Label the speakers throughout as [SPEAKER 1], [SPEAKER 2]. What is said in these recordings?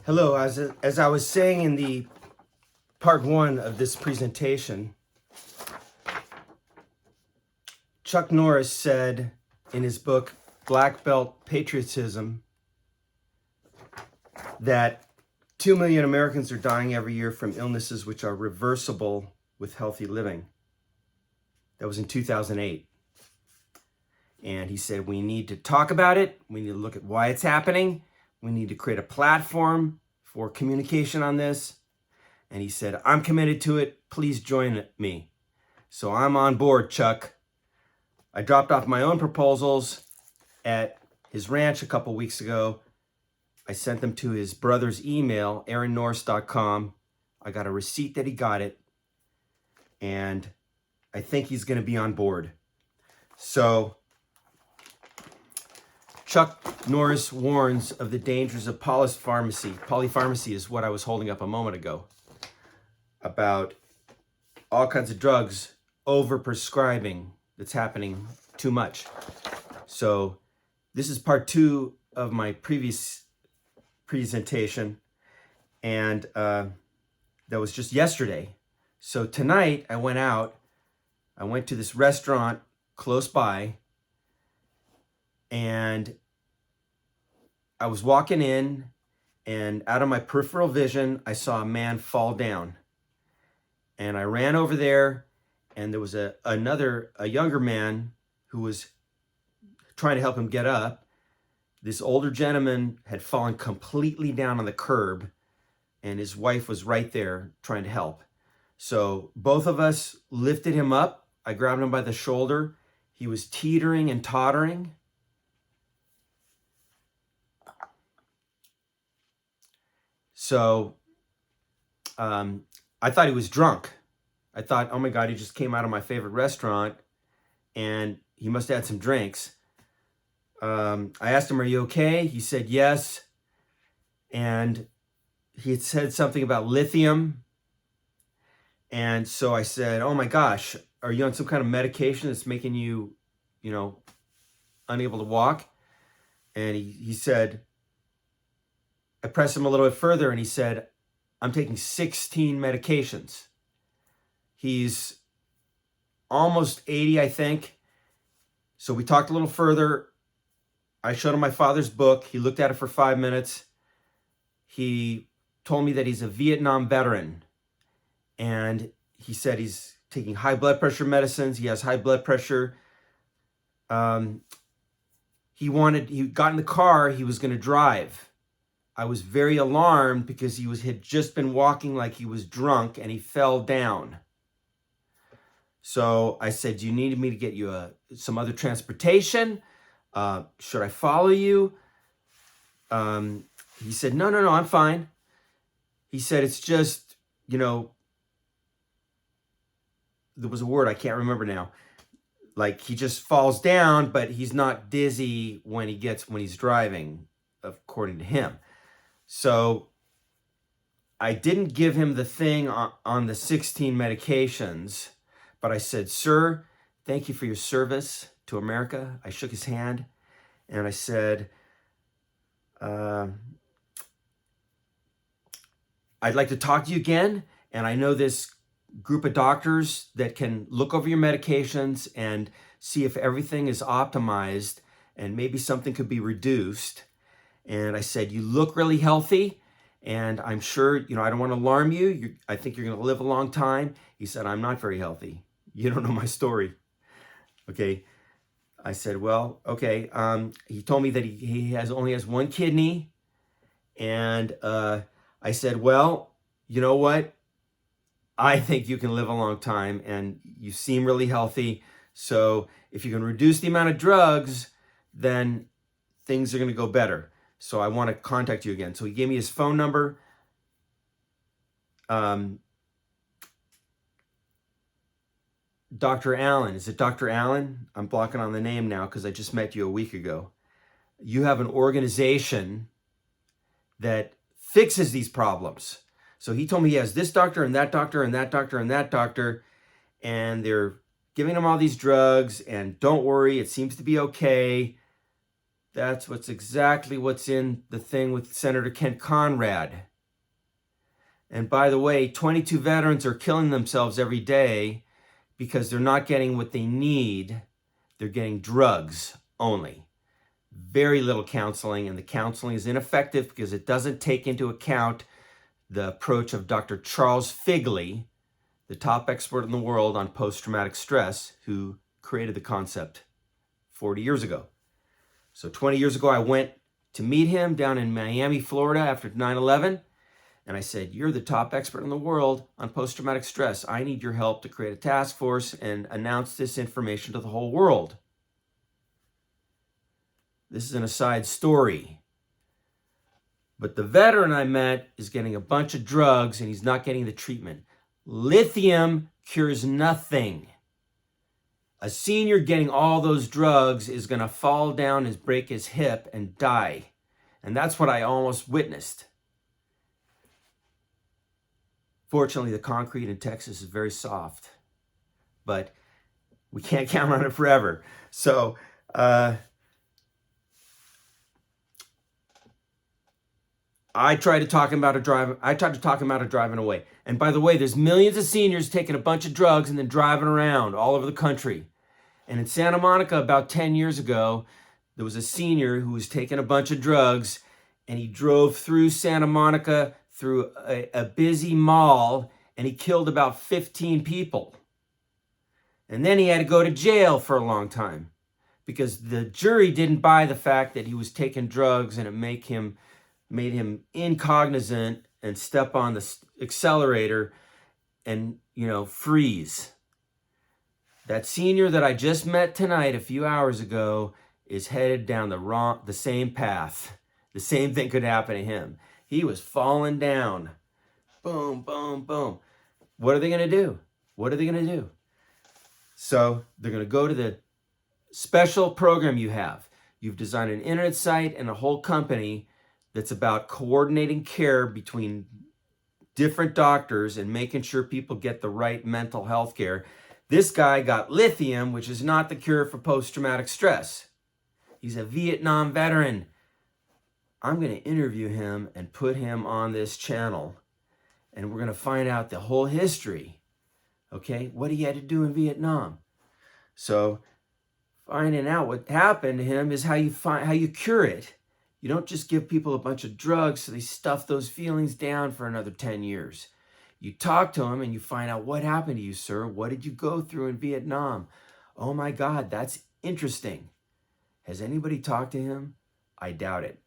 [SPEAKER 1] Hello, as I was saying in the part one of this presentation, Chuck Norris said in his book, Black Belt Patriotism, that 2 million Americans are dying every year from illnesses which are reversible with healthy living. That was in 2008. And he said, we need to talk about it. We need to look at why it's happening. We need to create a platform for communication on this. And he said, I'm committed to it. Please join me. So I'm on board, Chuck. I dropped off my own proposals at his ranch a couple weeks ago. I sent them to his brother's email, aaronnorris.com. I got a receipt that he got it. And I think he's going to be on board. So Chuck Norris warns of the dangers of polypharmacy. Polypharmacy is what I was holding up a moment ago, about all kinds of drugs overprescribing that's happening too much. So this is part two of my previous presentation, and that was just yesterday. So tonight I went to this restaurant close by, and I was walking in, and out of my peripheral vision, I saw a man fall down. And I ran over there, and there was a younger man who was trying to help him get up. This older gentleman had fallen completely down on the curb, and his wife was right there trying to help. So both of us lifted him up. I grabbed him by the shoulder. He was teetering and tottering. So I thought he was drunk. I thought, oh my God, he just came out of my favorite restaurant and he must have had some drinks. I asked him, are you okay? He said yes. And he had said something about lithium. And so I said, oh my gosh, are you on some kind of medication that's making you, unable to walk? And he said, I pressed him a little bit further and he said, I'm taking 16 medications. He's almost 80, I think. So we talked a little further. I showed him my father's book. He looked at it for 5 minutes. He told me that he's a Vietnam veteran. And he said he's taking high blood pressure medicines. He has high blood pressure. He got in the car, he was going to drive. I was very alarmed because he had just been walking like he was drunk and he fell down. So I said, do you need me to get you some other transportation? Should I follow you? He said, no, I'm fine. He said, it's just, there was a word I can't remember now. Like he just falls down, but he's not dizzy when he's driving, according to him. So I didn't give him the thing on the 16 medications, but I said, sir, thank you for your service to America. I shook his hand and I said, I'd like to talk to you again. And I know this group of doctors that can look over your medications and see if everything is optimized and maybe something could be reduced. And I said, you look really healthy, and I'm sure, I don't want to alarm you. I think you're going to live a long time. He said, I'm not very healthy. You don't know my story. Okay. I said, well, okay. He told me that he only has one kidney. And I said, well, you know what? I think you can live a long time, and you seem really healthy. So if you can reduce the amount of drugs, then things are going to go better. So I want to contact you again. So he gave me his phone number. Dr. Allen, is it Dr. Allen? I'm blocking on the name now because I just met you a week ago. You have an organization that fixes these problems. So he told me he has this doctor and that doctor and that doctor and that doctor, and they're giving him all these drugs, and don't worry, it seems to be okay. That's exactly what's in the thing with Senator Kent Conrad. And by the way, 22 veterans are killing themselves every day because they're not getting what they need. They're getting drugs only. Very little counseling, and the counseling is ineffective because it doesn't take into account the approach of Dr. Charles Figley, the top expert in the world on post-traumatic stress, who created the concept 40 years ago. So 20 years ago, I went to meet him down in Miami, Florida after 9/11. And I said, you're the top expert in the world on post-traumatic stress. I need your help to create a task force and announce this information to the whole world. This is an aside story. But the veteran I met is getting a bunch of drugs and he's not getting the treatment. Lithium cures nothing. A senior getting all those drugs is going to fall down and break his hip and die. And that's what I almost witnessed. Fortunately, the concrete in Texas is very soft, but we can't count on it forever. So I tried to talk him out of driving away. And by the way, there's millions of seniors taking a bunch of drugs and then driving around all over the country. And in Santa Monica, about 10 years ago, there was a senior who was taking a bunch of drugs, and he drove through Santa Monica through a busy mall, and he killed about 15 people. And then he had to go to jail for a long time because the jury didn't buy the fact that he was taking drugs and it made him incognizant and step on the accelerator and, freeze. That senior that I just met tonight a few hours ago is headed down the same path. The same thing could happen to him. He was falling down. Boom, boom, boom. What are they going to do? What are they going to do? So they're going to go to the special program you have. You've designed an internet site and a whole company that's about coordinating care between different doctors and making sure people get the right mental health care. This guy got lithium, which is not the cure for post-traumatic stress. He's a Vietnam veteran. I'm going to interview him and put him on this channel, and we're going to find out the whole history, okay, what he had to do in Vietnam. So finding out what happened to him is how you cure it. You don't just give people a bunch of drugs so they stuff those feelings down for another 10 years. You talk to them and you find out what happened to you, sir. What did you go through in Vietnam? Oh my God, that's interesting. Has anybody talked to him? I doubt it.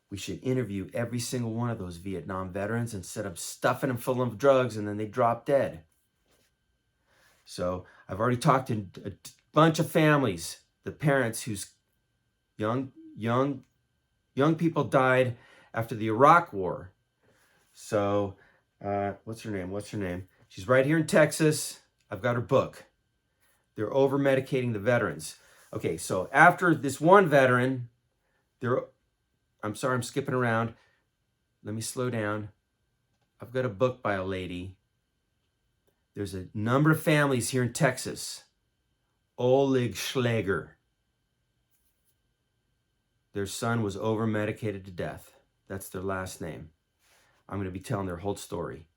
[SPEAKER 1] We should interview every single one of those Vietnam veterans instead of stuffing them full of drugs and then they drop dead. So I've already talked to a bunch of families, the parents whose young people died after the Iraq War. So what's her name? She's right here in Texas. I've got her book. They're over-medicating the veterans. Okay, so after this one veteran, I'm sorry, I'm skipping around. Let me slow down. I've got a book by a lady. There's a number of families here in Texas. Oleg Schläger. Their son was over-medicated to death. That's their last name. I'm going to be telling their whole story.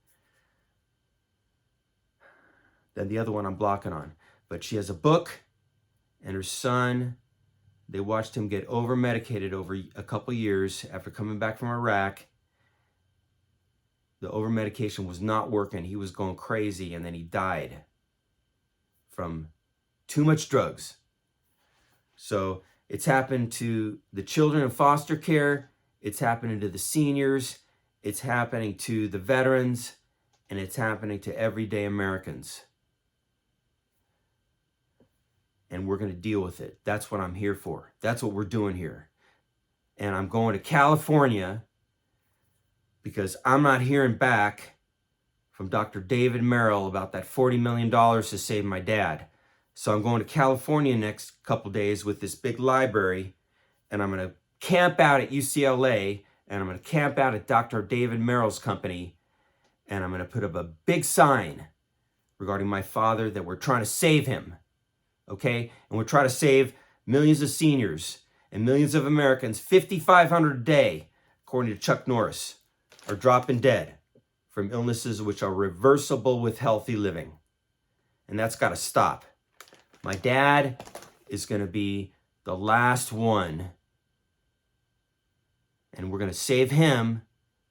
[SPEAKER 1] Then the other one I'm blocking on. But she has a book, and her son, they watched him get over-medicated over a couple years after coming back from Iraq. The over-medication was not working. He was going crazy, and then he died from too much drugs. So it's happened to the children in foster care. It's happening to the seniors. It's happening to the veterans. And it's happening to everyday Americans. And we're going to deal with it. That's what I'm here for. That's what we're doing here. And I'm going to California because I'm not hearing back from Dr. David Merrill about that $40 million to save my dad. So I'm going to California next couple days with this big library, and I'm going to camp out at UCLA, and I'm going to camp out at Dr. David Merrill's company, and I'm going to put up a big sign regarding my father that we're trying to save him, okay? And we're trying to save millions of seniors. And millions of Americans, 5,500 a day, according to Chuck Norris, are dropping dead from illnesses which are reversible with healthy living. And that's got to stop. My dad is going to be the last one. And we're going to save him.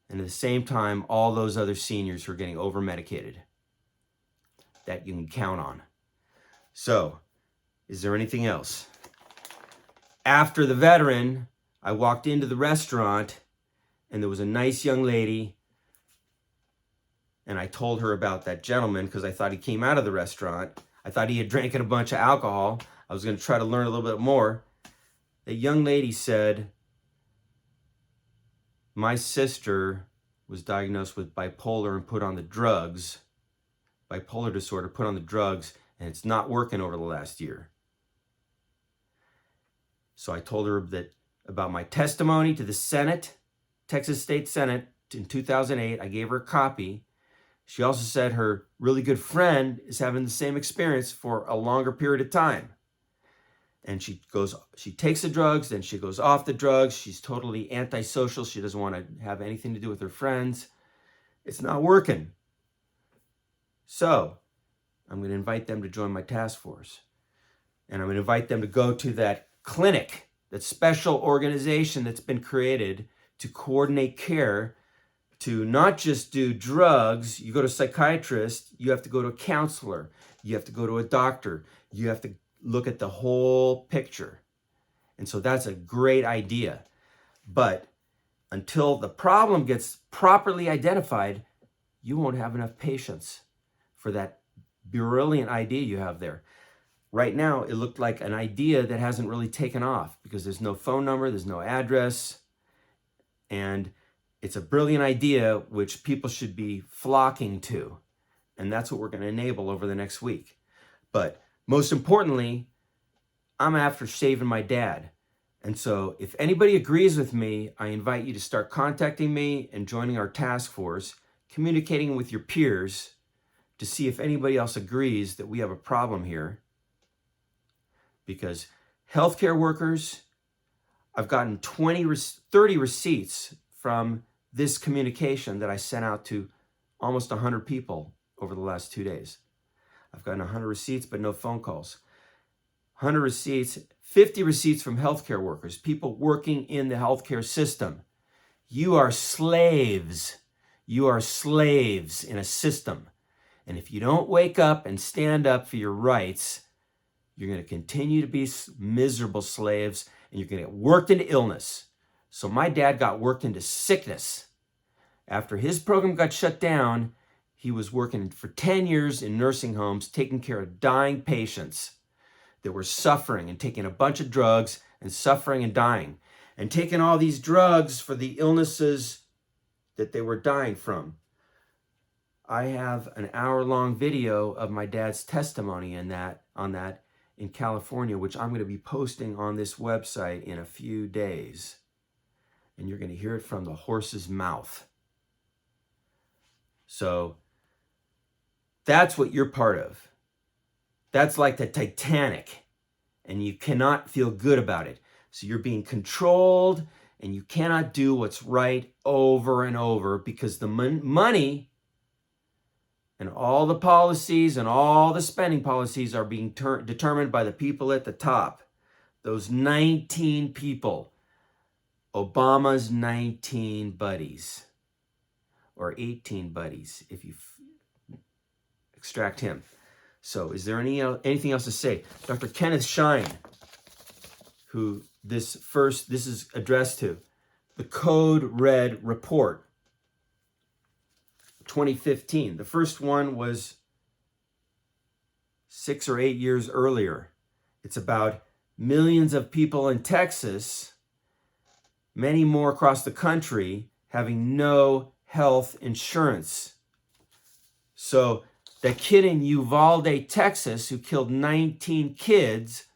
[SPEAKER 1] And at the same time, all those other seniors who are getting over-medicated that you can count on. So, is there anything else? After the veteran, I walked into the restaurant and there was a nice young lady, and I told her about that gentleman because I thought he came out of the restaurant. I thought he had drank a bunch of alcohol. I was going to try to learn a little bit more. The young lady said, my sister was diagnosed with bipolar and put on the drugs, bipolar disorder, put on the drugs, and it's not working over the last year. So I told her that about my testimony to the Senate, Texas State Senate in 2008. I gave her a copy. She also said her really good friend is having the same experience for a longer period of time. And she takes the drugs, then she goes off the drugs. She's totally antisocial. She doesn't want to have anything to do with her friends. It's not working. So I'm going to invite them to join my task force. And I'm going to invite them to go to that clinic, that special organization that's been created to coordinate care, to not just do drugs. You go to a psychiatrist, you have to go to a counselor, you have to go to a doctor, you have to look at the whole picture. And so that's a great idea. But until the problem gets properly identified, you won't have enough patience for that brilliant idea you have there. Right now, it looked like an idea that hasn't really taken off because there's no phone number, there's no address, and it's a brilliant idea which people should be flocking to. And that's what we're going to enable over the next week. But most importantly, I'm after saving my dad. And so if anybody agrees with me, I invite you to start contacting me and joining our task force, communicating with your peers to see if anybody else agrees that we have a problem here. Because healthcare workers, I've gotten 30 receipts from this communication that I sent out to almost 100 people over the last 2 days. I've gotten 100 receipts, but no phone calls. 100 receipts, 50 receipts from healthcare workers, people working in the healthcare system. You are slaves. You are slaves in a system. And if you don't wake up and stand up for your rights, you're going to continue to be miserable slaves, and you're going to get worked into illness. So my dad got worked into sickness. After his program got shut down, he was working for 10 years in nursing homes, taking care of dying patients that were suffering and taking a bunch of drugs and suffering and dying, and taking all these drugs for the illnesses that they were dying from. I have an hour-long video of my dad's testimony on that in California, which I'm going to be posting on this website in a few days. And you're going to hear it from the horse's mouth. So that's what you're part of. That's like the Titanic, and you cannot feel good about it. So you're being controlled, and you cannot do what's right over and over because the money and all the policies and all the spending policies are being determined by the people at the top. Those 19 people, Obama's 19 buddies, or 18 buddies if you extract him. So is there anything else to say? Dr. Kenneth Shine, who this is addressed to, the Code Red Report, 2015. The first one was 6 or 8 years earlier. It's about millions of people in Texas, many more across the country, having no health insurance. So the kid in Uvalde, Texas, who killed 19 kids,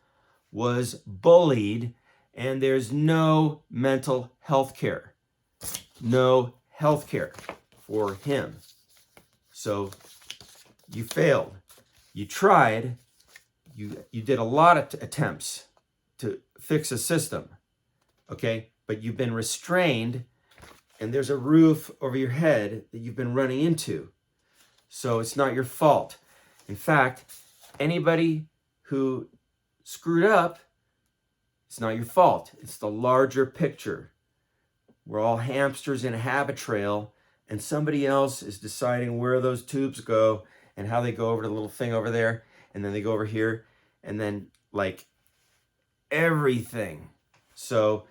[SPEAKER 1] was bullied, and there's no mental health care. No health care for him. So you failed. You tried. You did a lot of attempts to fix a system, okay? But you've been restrained, and there's a roof over your head that you've been running into. So it's not your fault. In fact, anybody who screwed up, it's not your fault. It's the larger picture. We're all hamsters in a habit trail, and somebody else is deciding where those tubes go and how they go over to the little thing over there, and then they go over here, and then like everything. So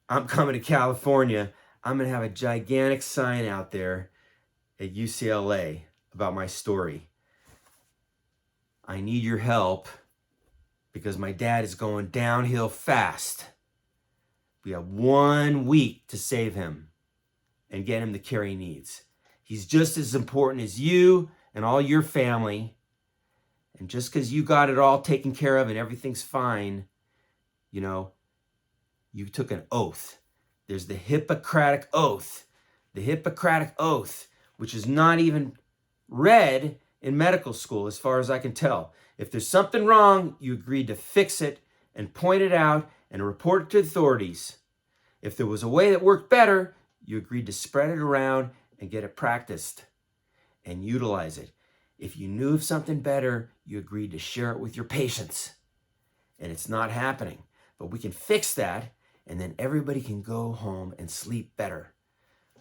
[SPEAKER 1] I'm coming to California. I'm going to have a gigantic sign out there at UCLA about my story. I need your help because my dad is going downhill fast. We have 1 week to save him and get him the care he needs. He's just as important as you and all your family. And just because you got it all taken care of and everything's fine, you know, you took an oath. There's the Hippocratic Oath. The Hippocratic Oath, which is not even read in medical school as far as I can tell. If there's something wrong, you agreed to fix it and point it out and report it to authorities. If there was a way that worked better, you agreed to spread it around and get it practiced and utilize it. If you knew of something better, you agreed to share it with your patients. And it's not happening. But we can fix that, and then everybody can go home and sleep better.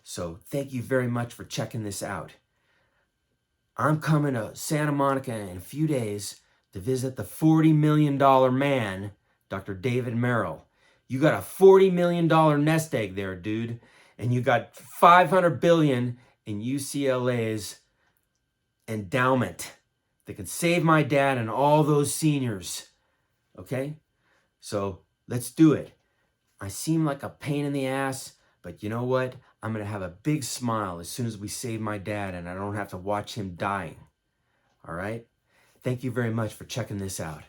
[SPEAKER 1] So thank you very much for checking this out. I'm coming to Santa Monica in a few days to visit the $40 million man, Dr. David Merrill. You got a $40 million nest egg there, dude. And you got $500 billion in UCLA's endowment that can save my dad and all those seniors. Okay? So let's do it. I seem like a pain in the ass, but you know what? I'm going to have a big smile as soon as we save my dad and I don't have to watch him dying. All right? Thank you very much for checking this out.